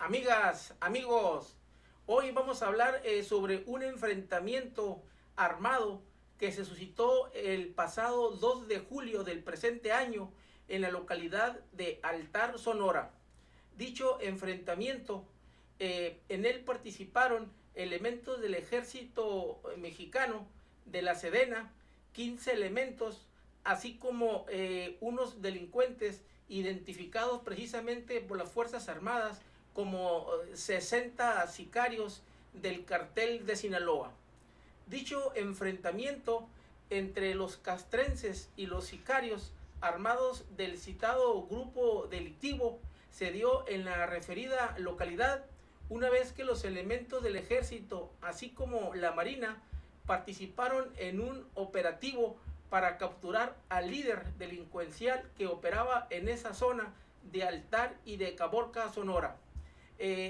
Amigas, amigos, hoy vamos a hablar sobre un enfrentamiento armado que se suscitó el pasado 2 de julio del presente año en la localidad de Altar, Sonora. Dicho enfrentamiento, en él participaron elementos del ejército mexicano, de la Sedena, 15 elementos, así como unos delincuentes identificados precisamente por las Fuerzas Armadas como 60 sicarios del cartel de Sinaloa. Dicho enfrentamiento entre los castrenses y los sicarios armados del citado grupo delictivo se dio en la referida localidad, una vez que los elementos del ejército, así como la marina, participaron en un operativo para capturar al líder delincuencial que operaba en esa zona de Altar y de Caborca, Sonora.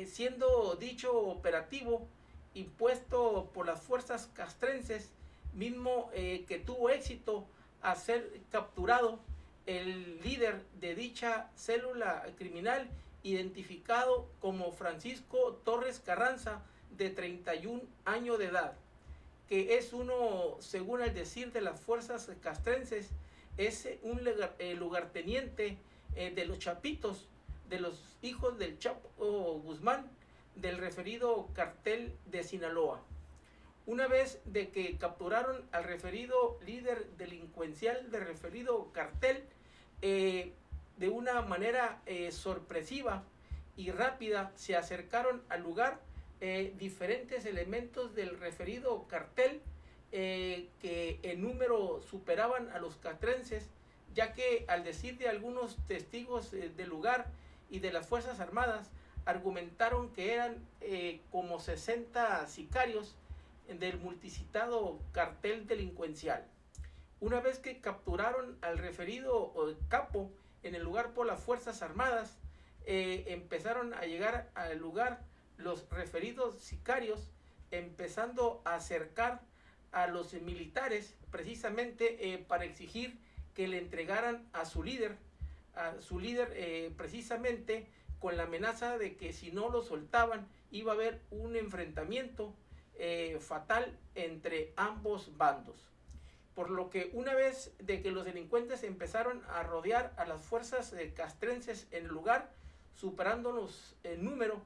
Siendo dicho operativo impuesto por las fuerzas castrenses, mismo que tuvo éxito a ser capturado el líder de dicha célula criminal, identificado como Francisco Torres Carranza, de 31 años de edad, que es uno, según el decir de las fuerzas castrenses, es un lugarteniente de los Chapitos, de los hijos del Chapo Guzmán, del referido cartel de Sinaloa. Una vez de que capturaron al referido líder delincuencial del referido cartel, de una manera sorpresiva y rápida se acercaron al lugar diferentes elementos del referido cartel, que en número superaban a los castrenses, ya que al decir de algunos testigos del lugar y de las Fuerzas Armadas, argumentaron que eran como 60 sicarios del multicitado cartel delincuencial. Una vez que capturaron al referido capo en el lugar por las Fuerzas Armadas, empezaron a llegar al lugar los referidos sicarios, empezando a acercar a los militares precisamente para exigir que le entregaran a su líder precisamente con la amenaza de que si no lo soltaban iba a haber un enfrentamiento fatal entre ambos bandos. Por lo que una vez de que los delincuentes empezaron a rodear a las fuerzas castrenses en el lugar, superándonos en número,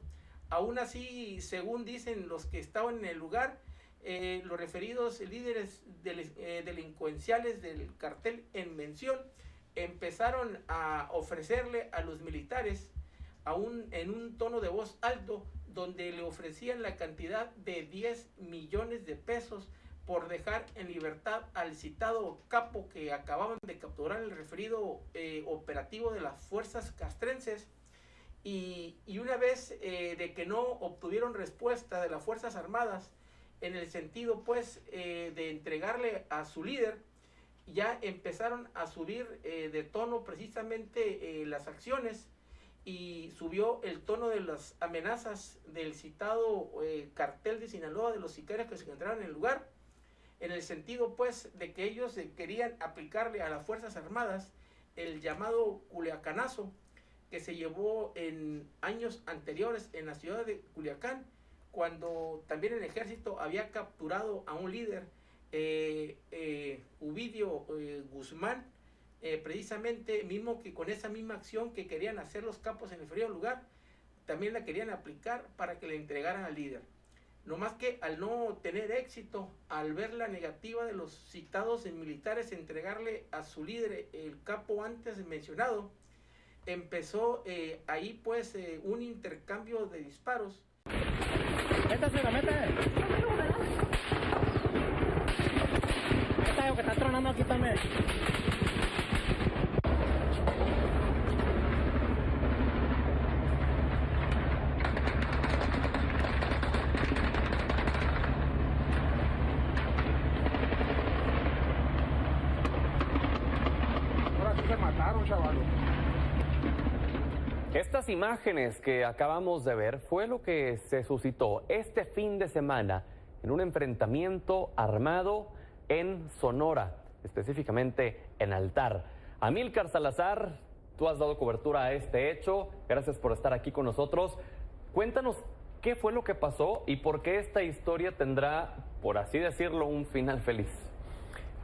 aún así, según dicen los que estaban en el lugar, los referidos líderes delincuenciales del cartel en mención empezaron a ofrecerle a los militares en un tono de voz alto, donde le ofrecían la cantidad de 10 millones de pesos por dejar en libertad al citado capo que acababan de capturar el referido operativo de las fuerzas castrenses. Y una vez de que no obtuvieron respuesta de las Fuerzas Armadas en el sentido pues de entregarle a su líder, ya empezaron a subir de tono precisamente las acciones, y subió el tono de las amenazas del citado cartel de Sinaloa, de los sicarios que se encontraron en el lugar, en el sentido pues de que ellos querían aplicarle a las Fuerzas Armadas el llamado culiacanazo que se llevó en años anteriores en la ciudad de Culiacán, cuando también el ejército había capturado a un líder, Ovidio Guzmán, precisamente mismo que con esa misma acción que querían hacer los capos en el referido lugar, también la querían aplicar para que le entregaran al líder. No más que al no tener éxito, al ver la negativa de los citados militares entregarle a su líder, el capo antes mencionado, empezó ahí pues un intercambio de disparos. Métase, mete. Meta, que está tronando aquí también. Ahora sí se mataron, chavalos. Estas imágenes que acabamos de ver fue lo que se suscitó este fin de semana en un enfrentamiento armado en Sonora, específicamente en Altar. Amílcar Salazar, tú has dado cobertura a este hecho, gracias por estar aquí con nosotros. Cuéntanos qué fue lo que pasó y por qué esta historia tendrá, por así decirlo, un final feliz.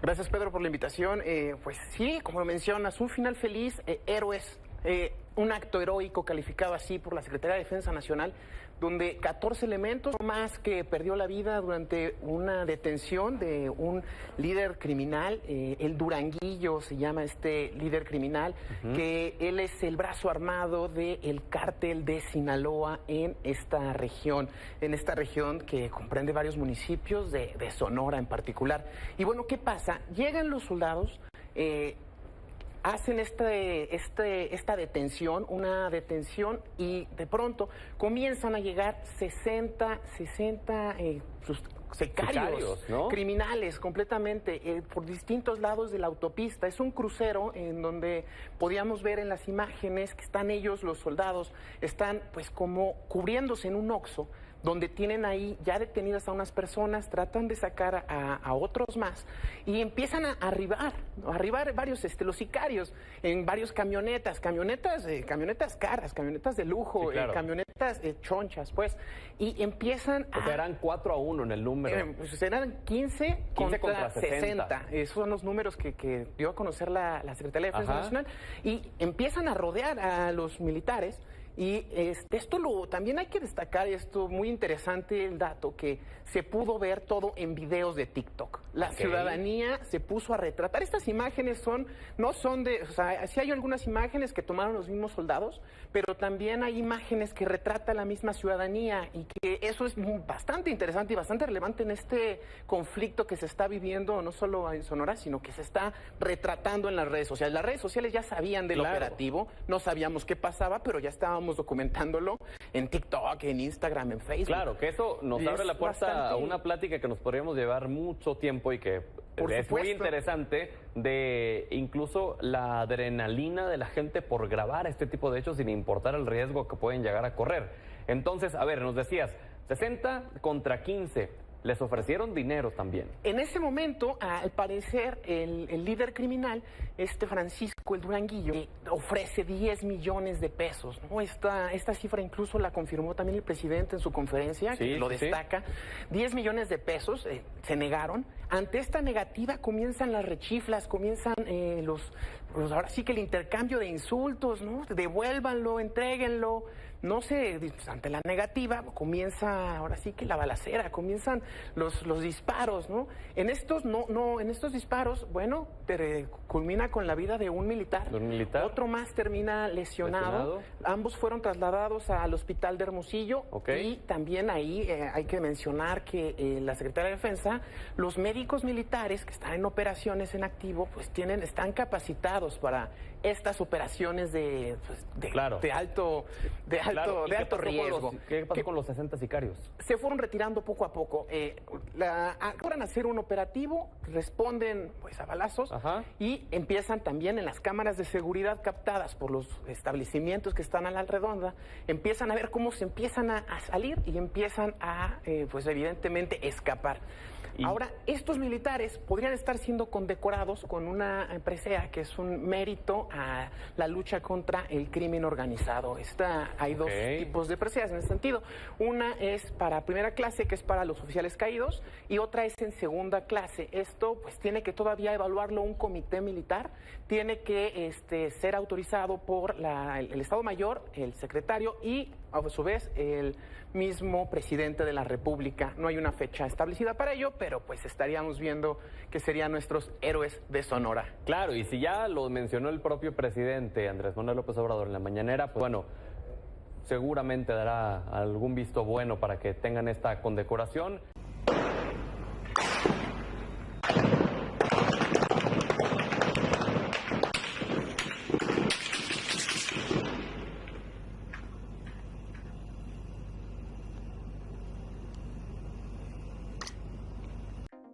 Gracias, Pedro, por la invitación. Pues sí, como lo mencionas, un final feliz, héroes, un acto heroico calificado así por la Secretaría de Defensa Nacional, donde 14 elementos más que perdió la vida durante una detención de un líder criminal, el Duranguillo se llama este líder criminal, que él es el brazo armado del cártel de Sinaloa en esta región que comprende varios municipios de Sonora en particular. Y bueno, ¿qué pasa? Llegan los soldados, hacen esta detención, una detención, y de pronto comienzan a llegar 60 sicarios, ¿no? Criminales completamente, por distintos lados de la autopista. Es un crucero en donde podíamos ver en las imágenes que están ellos, los soldados, están pues como cubriéndose en un Oxxo, donde tienen ahí ya detenidas a unas personas, tratan de sacar a otros más y empiezan a arribar varios los sicarios en varias camionetas caras, camionetas de lujo, sí, claro. Camionetas chonchas, pues, y empiezan o sea, eran 4-1 en el número. Pues eran 15 contra 60. Esos son los números que dio a conocer la Secretaría de Defensa Nacional, y empiezan a rodear a los militares. Y también hay que destacar esto, muy interesante el dato, que se pudo ver todo en videos de TikTok. La ciudadanía se puso a retratar. Estas imágenes no son de, o sea, sí hay algunas imágenes que tomaron los mismos soldados, pero también hay imágenes que retrata la misma ciudadanía, y que eso es bastante interesante y bastante relevante en este conflicto que se está viviendo, no solo en Sonora, sino que se está retratando en las redes sociales. Las redes sociales ya sabían del operativo, no sabíamos qué pasaba, pero ya estábamos documentándolo en TikTok, en Instagram, en Facebook. Claro, que eso nos abre la puerta a una plática que nos podríamos llevar mucho tiempo y que es muy interesante, de incluso la adrenalina de la gente por grabar este tipo de hechos sin importar el riesgo que pueden llegar a correr. Entonces, a ver, nos decías, 60 contra 15. Les ofrecieron dinero también. En ese momento, al parecer, el líder criminal, Francisco, el Duranguillo, ofrece 10 millones de pesos, ¿no? Esta cifra incluso la confirmó también el presidente en su conferencia, que lo destaca. 10 millones de pesos, se negaron. Ante esta negativa comienzan las rechiflas, comienzan ahora sí que el intercambio de insultos, ¿no? Devuélvanlo, entréguenlo. No sé, ante la negativa comienza ahora sí que la balacera, comienzan los disparos, ¿no? En estos disparos, bueno, culmina con la vida de un militar. Otro más termina lesionado. Ambos fueron trasladados al hospital de Hermosillo. Y también ahí hay que mencionar que la Secretaría de Defensa, los médicos militares que están en operaciones en activo, pues están capacitados para estas operaciones de alto riesgo. ¿Qué pasó con los 60 sicarios? Se fueron retirando poco a poco. Logran hacer un operativo, responden pues a balazos, y empiezan también en las cámaras de seguridad captadas por los establecimientos que están a la redonda, empiezan a ver cómo se empiezan a salir y empiezan a pues evidentemente escapar. Ahora, estos militares podrían estar siendo condecorados con una presea, que es un mérito a la lucha contra el crimen organizado. Hay dos tipos de preseas en ese sentido. Una es para primera clase, que es para los oficiales caídos, y otra es en segunda clase. Esto pues tiene que todavía evaluarlo un comité militar, tiene que ser autorizado por el Estado Mayor, el secretario, y a su vez el mismo presidente de la República. No hay una fecha establecida para ello, pero pues estaríamos viendo que serían nuestros héroes de Sonora. Claro, y si ya lo mencionó el propio presidente Andrés Manuel López Obrador en la mañanera, pues bueno, seguramente dará algún visto bueno para que tengan esta condecoración.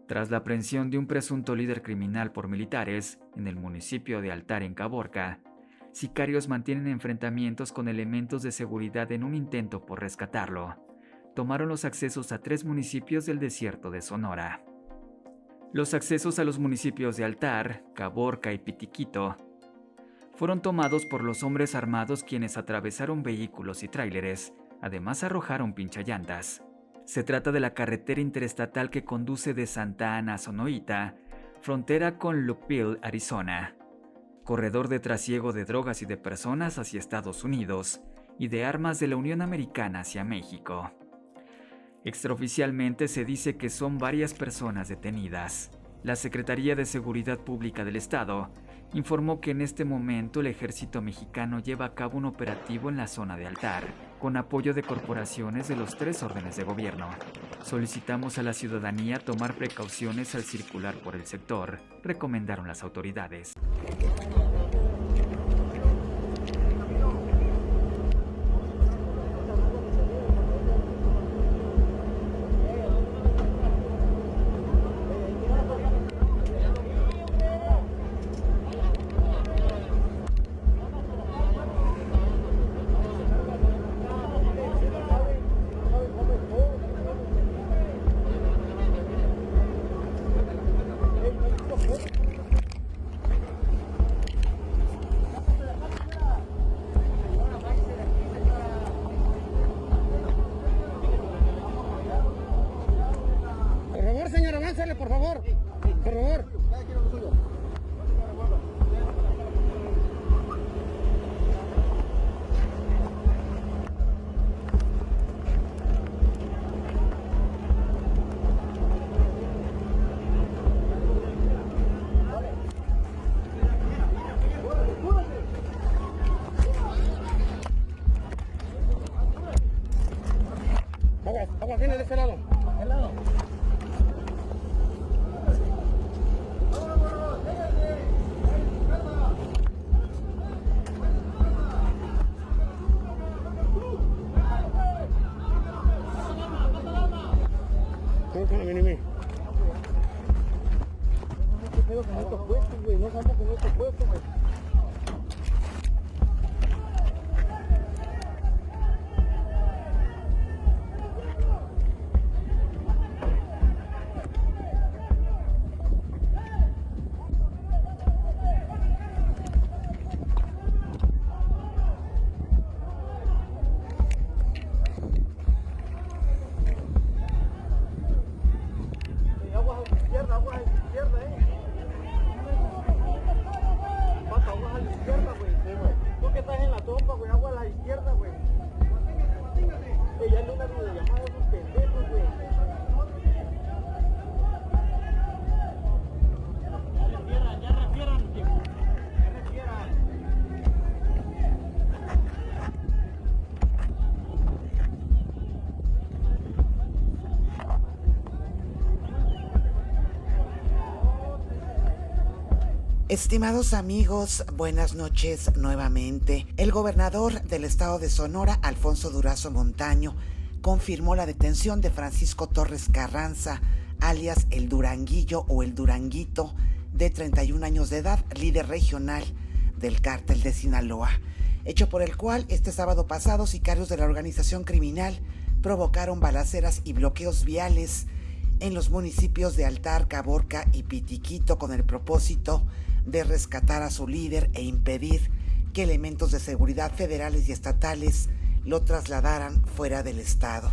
Tras la aprehensión de un presunto líder criminal por militares en el municipio de Altar, en Caborca, sicarios mantienen enfrentamientos con elementos de seguridad en un intento por rescatarlo. Tomaron los accesos a 3 municipios del desierto de Sonora. Los accesos a los municipios de Altar, Caborca y Pitiquito fueron tomados por los hombres armados, quienes atravesaron vehículos y tráileres Además arrojaron pinchallantas. Se trata de la carretera interestatal que conduce de Santa Ana a Sonoita, frontera con Lukeville, Arizona. Corredor de trasiego de drogas y de personas hacia Estados Unidos y de armas de la Unión Americana hacia México. Extraoficialmente se dice que son varias personas detenidas. La Secretaría de Seguridad Pública del Estado informó que en este momento el ejército mexicano lleva a cabo un operativo en la zona de Altar, con apoyo de corporaciones de los 3 órdenes de gobierno. Solicitamos a la ciudadanía tomar precauciones al circular por el sector, recomendaron las autoridades. Por favor, por favor. Agua, viene de ese lado. ¿De lado? Estimados amigos, buenas noches nuevamente. El gobernador del estado de Sonora, Alfonso Durazo Montaño, confirmó la detención de Francisco Torres Carranza, alias El Duranguillo o El Duranguito, de 31 años de edad, líder regional del cártel de Sinaloa, hecho por el cual este sábado pasado sicarios de la organización criminal provocaron balaceras y bloqueos viales en los municipios de Altar, Caborca y Pitiquito con el propósito de rescatar a su líder e impedir que elementos de seguridad federales y estatales lo trasladaran fuera del estado.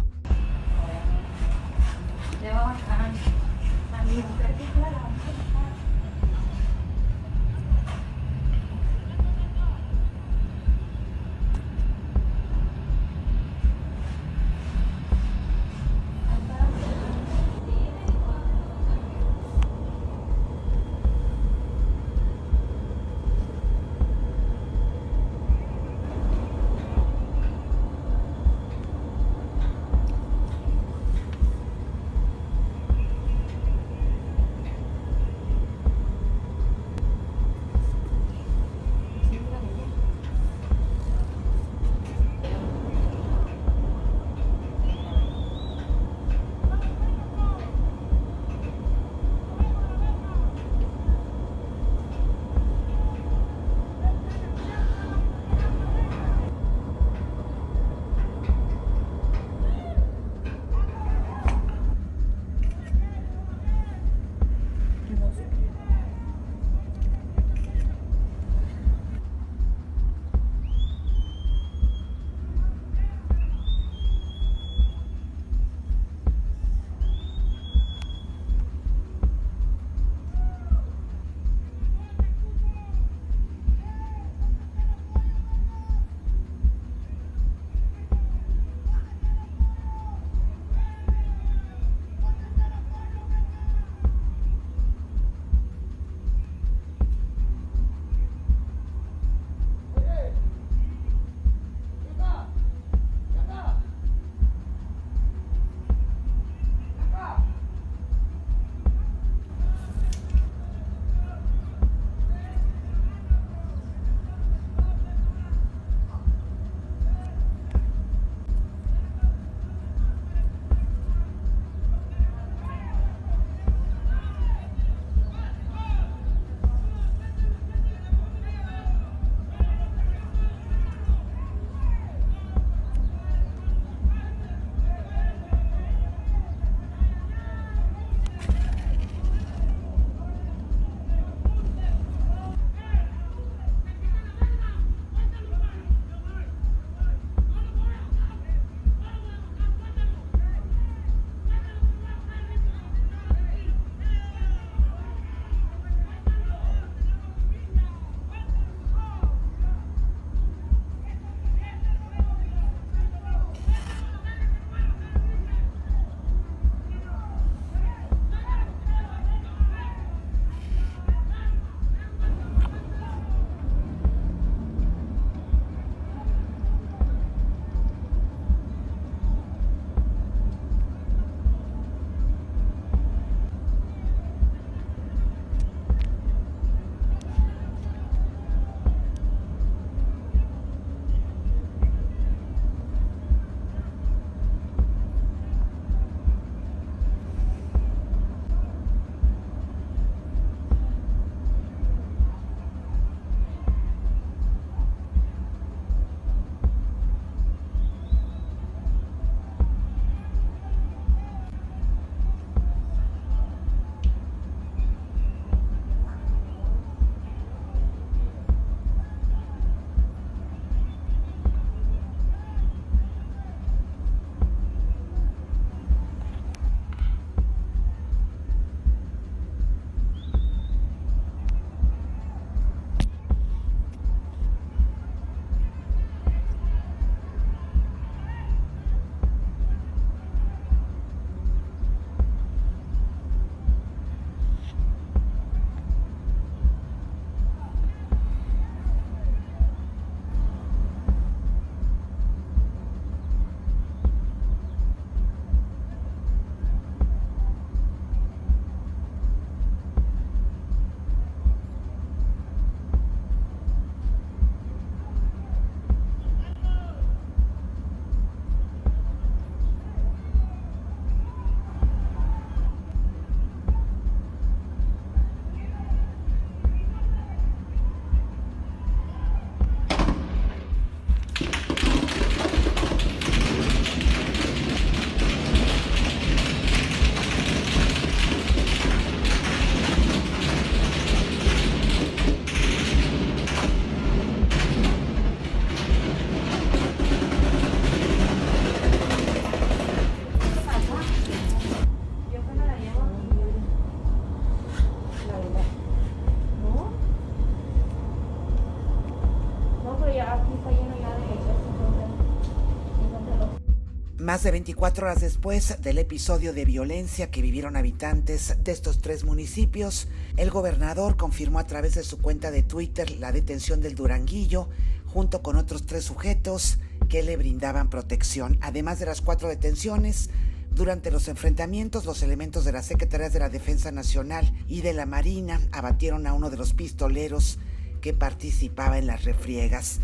Más de 24 horas después del episodio de violencia que vivieron habitantes de estos 3 municipios, el gobernador confirmó a través de su cuenta de Twitter la detención del Duranguillo junto con otros 3 sujetos que le brindaban protección. Además de las 4 detenciones, durante los enfrentamientos, los elementos de las Secretarías de la Defensa Nacional y de la Marina abatieron a uno de los pistoleros que participaba en las refriegas.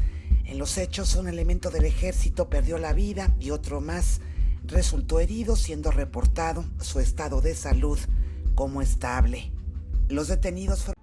En los hechos, un elemento del ejército perdió la vida y otro más resultó herido, siendo reportado su estado de salud como estable. Los detenidos fueron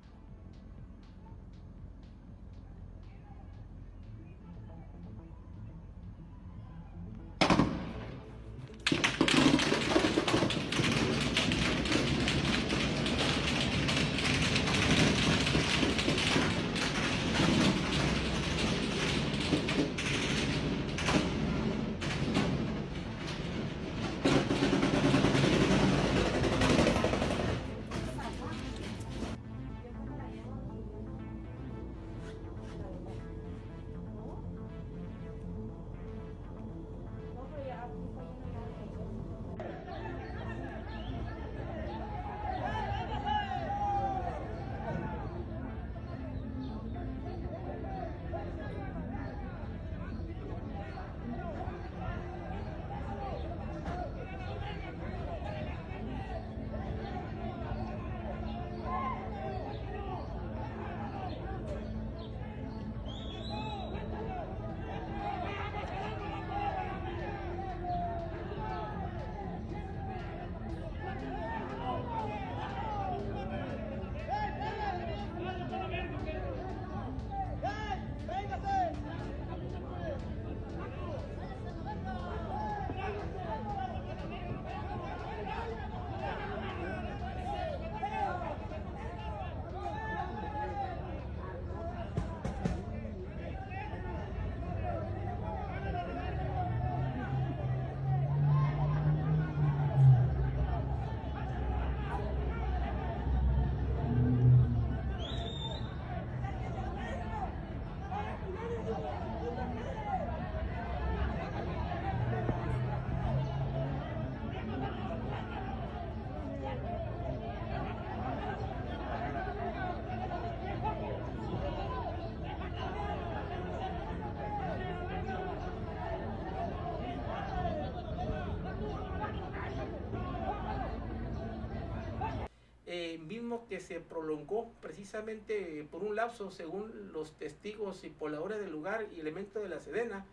mismo que se prolongó precisamente por un lapso, según los testigos y pobladores del lugar y elementos de la Sedena,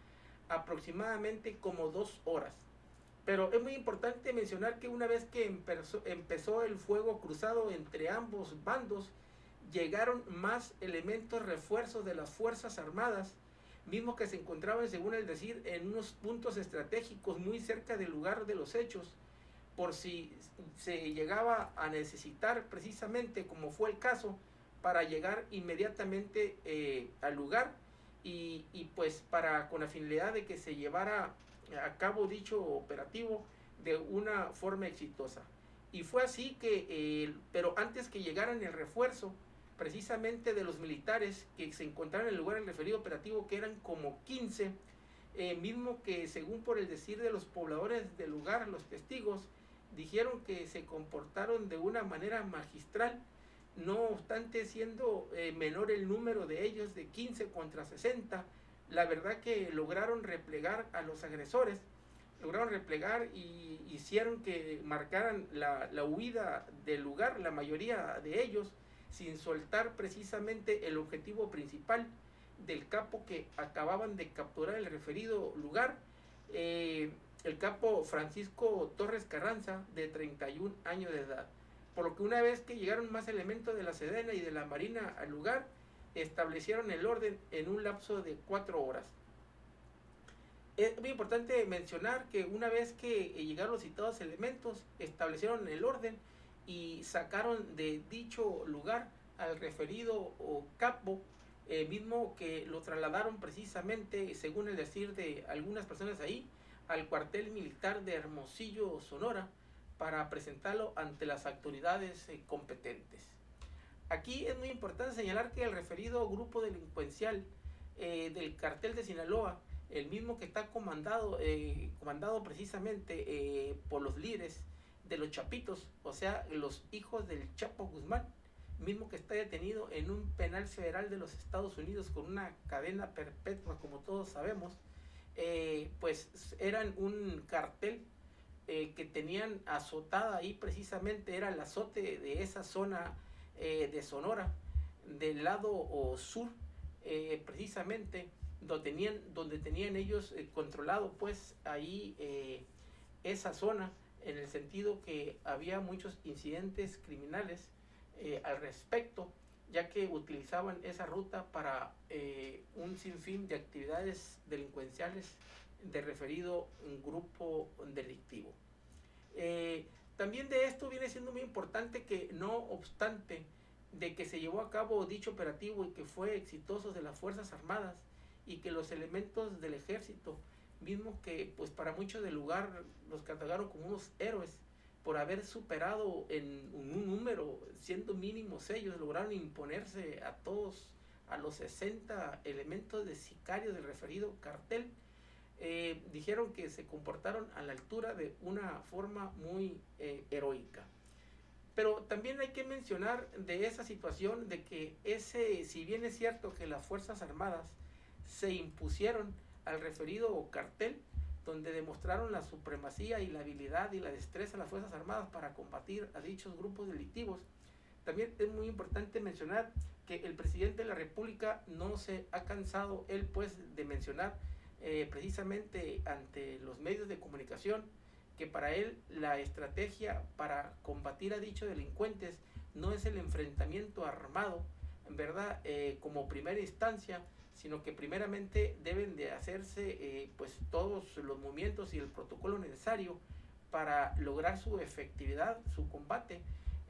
aproximadamente como 2 horas. Pero es muy importante mencionar que una vez que empezó el fuego cruzado entre ambos bandos, llegaron más elementos refuerzos de las Fuerzas Armadas, mismos que se encontraban, según el decir, en unos puntos estratégicos muy cerca del lugar de los hechos, por si se llegaba a necesitar precisamente, como fue el caso, para llegar inmediatamente al lugar y pues con la finalidad de que se llevara a cabo dicho operativo de una forma exitosa. Y fue así que, pero antes que llegaran el refuerzo precisamente de los militares que se encontraron en el lugar del referido operativo, que eran como 15, mismo que según por el decir de los pobladores del lugar, los testigos, dijeron que se comportaron de una manera magistral, no obstante siendo menor el número de ellos, de 15 contra 60, la verdad que lograron replegar a los agresores, lograron replegar y hicieron que marcaran la huida del lugar, la mayoría de ellos, sin soltar precisamente el objetivo principal del capo que acababan de capturar el referido lugar, el capo Francisco Torres Carranza, de 31 años de edad. Por lo que una vez que llegaron más elementos de la Sedena y de la Marina al lugar, establecieron el orden en un lapso de 4 horas. Es muy importante mencionar que una vez que llegaron los citados elementos, establecieron el orden y sacaron de dicho lugar al referido capo, mismo que lo trasladaron precisamente, según el decir de algunas personas ahí, al cuartel militar de Hermosillo, Sonora, para presentarlo ante las autoridades competentes. Aquí es muy importante señalar que el referido grupo delincuencial del cartel de Sinaloa el mismo que está comandado precisamente por los líderes de los Chapitos, o sea, los hijos del Chapo Guzmán, mismo que está detenido en un penal federal de los Estados Unidos con una cadena perpetua, como todos sabemos. Pues eran un cartel que tenían azotada ahí, precisamente era el azote de esa zona de Sonora, del lado sur, precisamente donde tenían ellos controlado pues ahí esa zona, en el sentido que había muchos incidentes criminales al respecto, ya que utilizaban esa ruta para un sinfín de actividades delincuenciales de referido un grupo delictivo. También de esto viene siendo muy importante que, no obstante de que se llevó a cabo dicho operativo y que fue exitoso de las Fuerzas Armadas y que los elementos del ejército, mismos que pues para muchos del lugar los catalogaron como unos héroes por haber superado en un número, siendo mínimos ellos, lograron imponerse a todos, a los 60 elementos de sicarios del referido cartel. Dijeron que se comportaron a la altura de una forma muy heroica. Pero también hay que mencionar de esa situación de que si bien es cierto que las Fuerzas Armadas se impusieron al referido cartel, donde demostraron la supremacía y la habilidad y la destreza de las Fuerzas Armadas para combatir a dichos grupos delictivos, también es muy importante mencionar que el presidente de la República no se ha cansado él pues de mencionar precisamente ante los medios de comunicación que para él la estrategia para combatir a dichos delincuentes no es el enfrentamiento armado, en verdad, como primera instancia, sino que primeramente deben de hacerse pues todos los movimientos y el protocolo necesario para lograr su efectividad, su combate,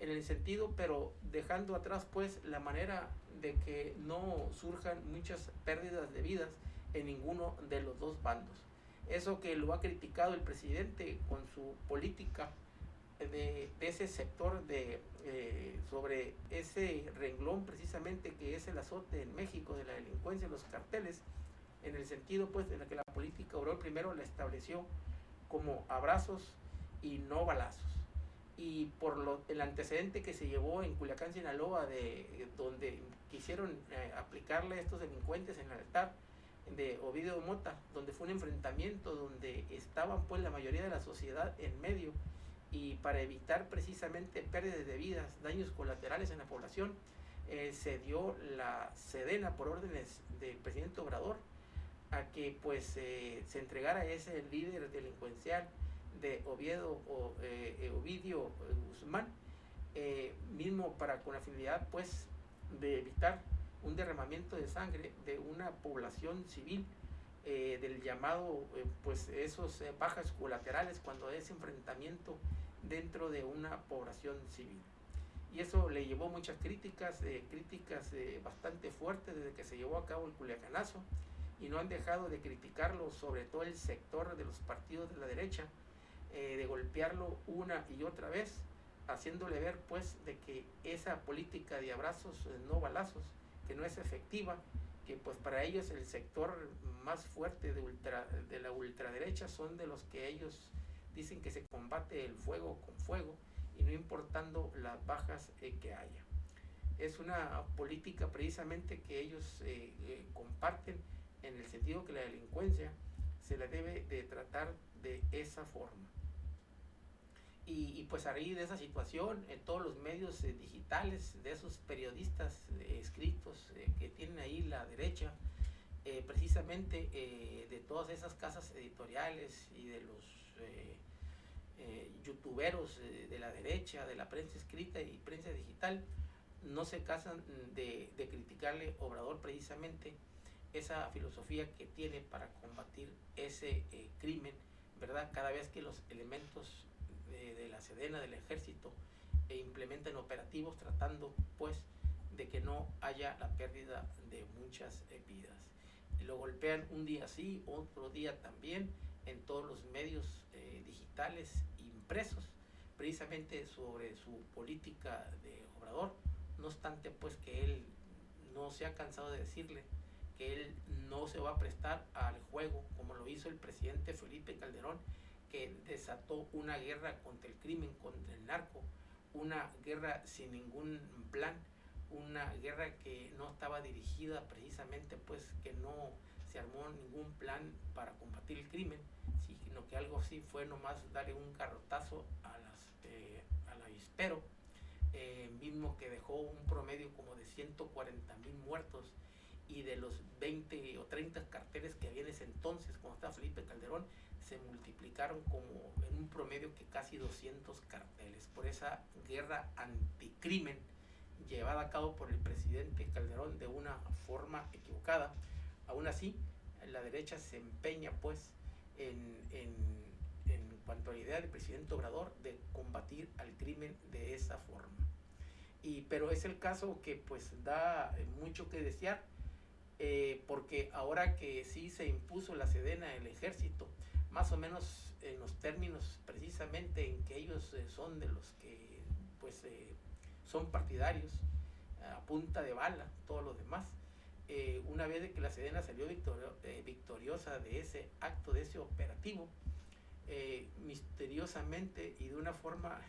en el sentido, pero dejando atrás pues la manera de que no surjan muchas pérdidas de vidas en ninguno de los dos bandos. Eso que lo ha criticado el presidente con su política de ese sector sobre ese renglón precisamente que es el azote en México de la delincuencia, los carteles, en el sentido pues de la que la política obrera primero la estableció como abrazos y no balazos, y por el antecedente que se llevó en Culiacán, Sinaloa, donde quisieron aplicarle a estos delincuentes en el altar de Ovidio Mota, donde fue un enfrentamiento donde estaban pues la mayoría de la sociedad en medio, y para evitar precisamente pérdidas de vidas, daños colaterales en la población, se dio la sedena por órdenes del presidente Obrador a que pues se entregara ese líder delincuencial de Ovidio Guzmán, mismo para con la finalidad pues de evitar un derramamiento de sangre de una población civil, del llamado pues esos bajas colaterales cuando es enfrentamiento dentro de una población civil. Y eso le llevó muchas críticas bastante fuertes desde que se llevó a cabo el Culiacanazo, y no han dejado de criticarlo, sobre todo el sector de los partidos de la derecha, de golpearlo una y otra vez, haciéndole ver pues de que esa política de abrazos no balazos, que no es efectiva, que pues para ellos el sector más fuerte de la ultraderecha son de los que ellos dicen que se combate el fuego con fuego y no importando las bajas que haya. Es una política precisamente que ellos comparten, en el sentido que la delincuencia se la debe de tratar de esa forma. Y pues a raíz de esa situación, todos los medios digitales, de esos periodistas escritos que tienen ahí la derecha, precisamente de todas esas casas editoriales y de los youtuberos de la derecha, de la prensa escrita y prensa digital, no se cansan de criticarle a Obrador precisamente esa filosofía que tiene para combatir ese crimen, ¿verdad? Cada vez que los elementos de la Sedena, del ejército, implementan operativos tratando pues de que no haya la pérdida de muchas vidas. Lo golpean un día sí, otro día también, en todos los medios digitales impresos, precisamente sobre su política de Obrador, no obstante pues que él no se ha cansado de decirle que él no se va a prestar al juego como lo hizo el presidente Felipe Calderón, que desató una guerra contra el crimen, contra el narco, una guerra sin ningún plan, una guerra que no estaba dirigida precisamente, pues que no se armó ningún plan para combatir el crimen, sino que algo así fue nomás darle un garrotazo al avispero, mismo que dejó un promedio como de 140,000 muertos, y de los 20 o 30 carteles que había en ese entonces, cuando estaba Felipe Calderón, se multiplicaron como en un promedio que casi 200 carteles, por esa guerra anticrimen llevada a cabo por el presidente Calderón de una forma equivocada. Aún así, la derecha se empeña pues en cuanto a la idea del presidente Obrador de combatir al crimen de esa forma. Pero es el caso que pues da mucho que desear, porque ahora que sí se impuso la Sedena, el ejército, más o menos en los términos precisamente en que ellos son de los que pues son partidarios a punta de bala, todos los demás, una vez de que la Sedena salió victoriosa de ese acto, de ese operativo, misteriosamente y de una forma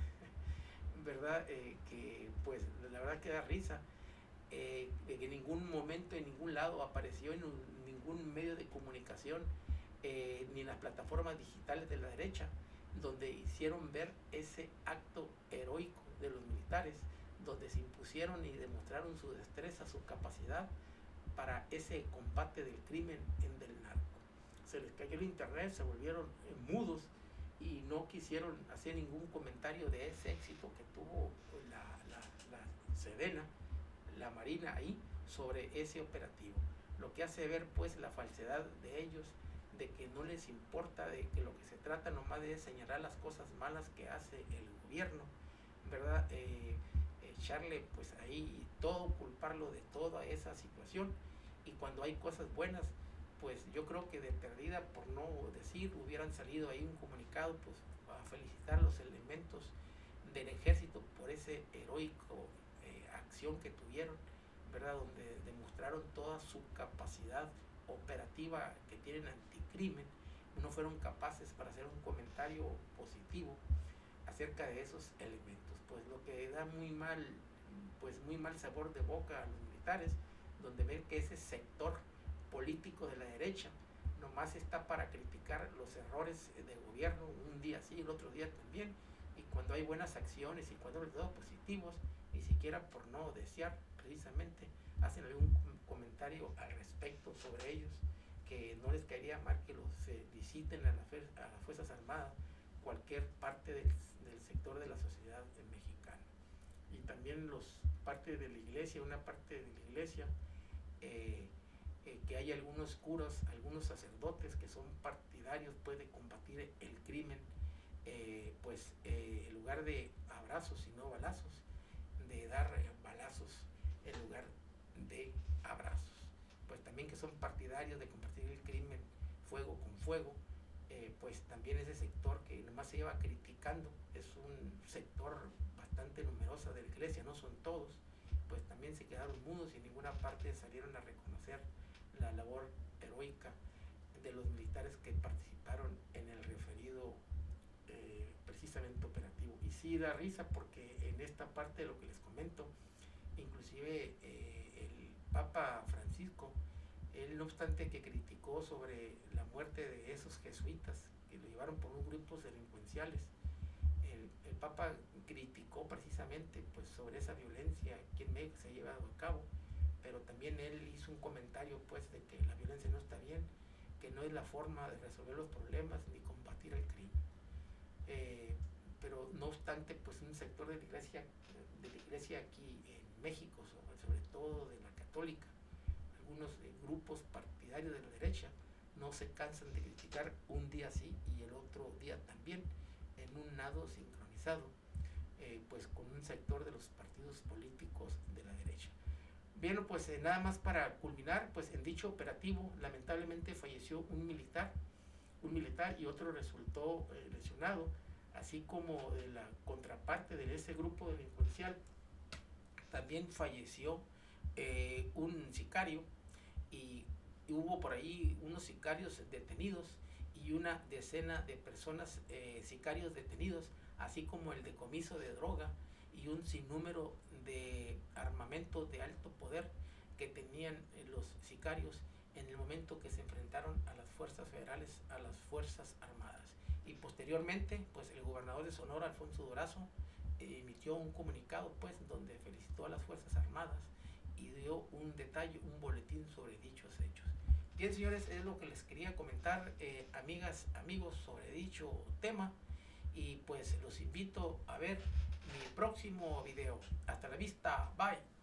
verdad, que pues la verdad que da risa, en ningún momento, en ningún lado apareció en ningún medio de comunicación, ni en las plataformas digitales de la derecha, donde hicieron ver ese acto heroico de los militares, donde se impusieron y demostraron su destreza, su capacidad para ese combate del crimen del narco. Se les cayó el internet, se volvieron mudos y no quisieron hacer ningún comentario de ese éxito que tuvo la Sedena, la Marina ahí, sobre ese operativo. Lo que hace ver pues la falsedad de ellos, de que no les importa, de que lo que se trata nomás de señalar las cosas malas que hace el gobierno, ¿verdad? Echarle pues ahí todo, culparlo de toda esa situación, y cuando hay cosas buenas, pues yo creo que de perdida, por no decir, hubieran salido ahí un comunicado pues a felicitar los elementos del ejército por ese heroico acción que tuvieron, ¿verdad? Donde demostraron toda su capacidad operativa que tienen anticrimen. No fueron capaces para hacer un comentario positivo acerca de esos elementos, pues lo que da muy mal sabor de boca a los militares, donde ven que ese sector político de la derecha nomás está para criticar los errores de gobierno, un día sí, el otro día también, y cuando hay buenas acciones y cuando hay resultados positivos, ni siquiera por no desear precisamente hacen algún comentario al respecto sobre ellos, que no les caería mal que los visiten a las Fuerzas Armadas, cualquier parte del sector de la sociedad mexicana. Y también parte de la iglesia, una parte de la iglesia, que hay algunos curas, algunos sacerdotes que son partidarios pues, de combatir el crimen, en lugar de abrazos y no balazos, de dar balazos en lugar de abrazos. Pues también que son partidarios de combatir el crimen fuego con fuego, pues también ese sector que nomás se lleva criticando, es un sector bastante numeroso de la iglesia, no son todos, pues también se quedaron mudos y en ninguna parte salieron a reconocer la labor heroica de los militares que participaron en el referido precisamente operativo. Y sí da risa porque en esta parte de lo que les comento, inclusive el Papa Francisco, él no obstante que criticó sobre la muerte de esos jesuitas que lo llevaron por unos grupos delincuenciales, el Papa criticó precisamente pues, sobre esa violencia que en México se ha llevado a cabo, pero también él hizo un comentario pues, de que la violencia no está bien, que no es la forma de resolver los problemas ni combatir el crimen. Pero no obstante, pues un sector de la iglesia aquí en México, sobre todo de la católica, algunos grupos partidarios de la derecha, no se cansan de criticar un día sí y el otro día también, en un nado sincronizado, pues con un sector de los partidos políticos de la derecha. Bien, pues nada más para culminar, pues en dicho operativo lamentablemente falleció un militar y otro resultó lesionado, así como de la contraparte de ese grupo delincuencial también falleció un sicario, y hubo por ahí unos sicarios detenidos y una decena de personas, sicarios detenidos, así como el decomiso de droga y un sinnúmero de armamento de alto poder que tenían los sicarios en el momento que se enfrentaron a las fuerzas federales, a las fuerzas armadas. Y posteriormente, pues el gobernador de Sonora, Alfonso Durazo, emitió un comunicado, pues, donde felicitó a las fuerzas armadas y dio un detalle, un boletín sobre dichos hechos. Bien, señores, es lo que les quería comentar, amigas, amigos, sobre dicho tema. Y pues los invito a ver mi próximo video. Hasta la vista, bye.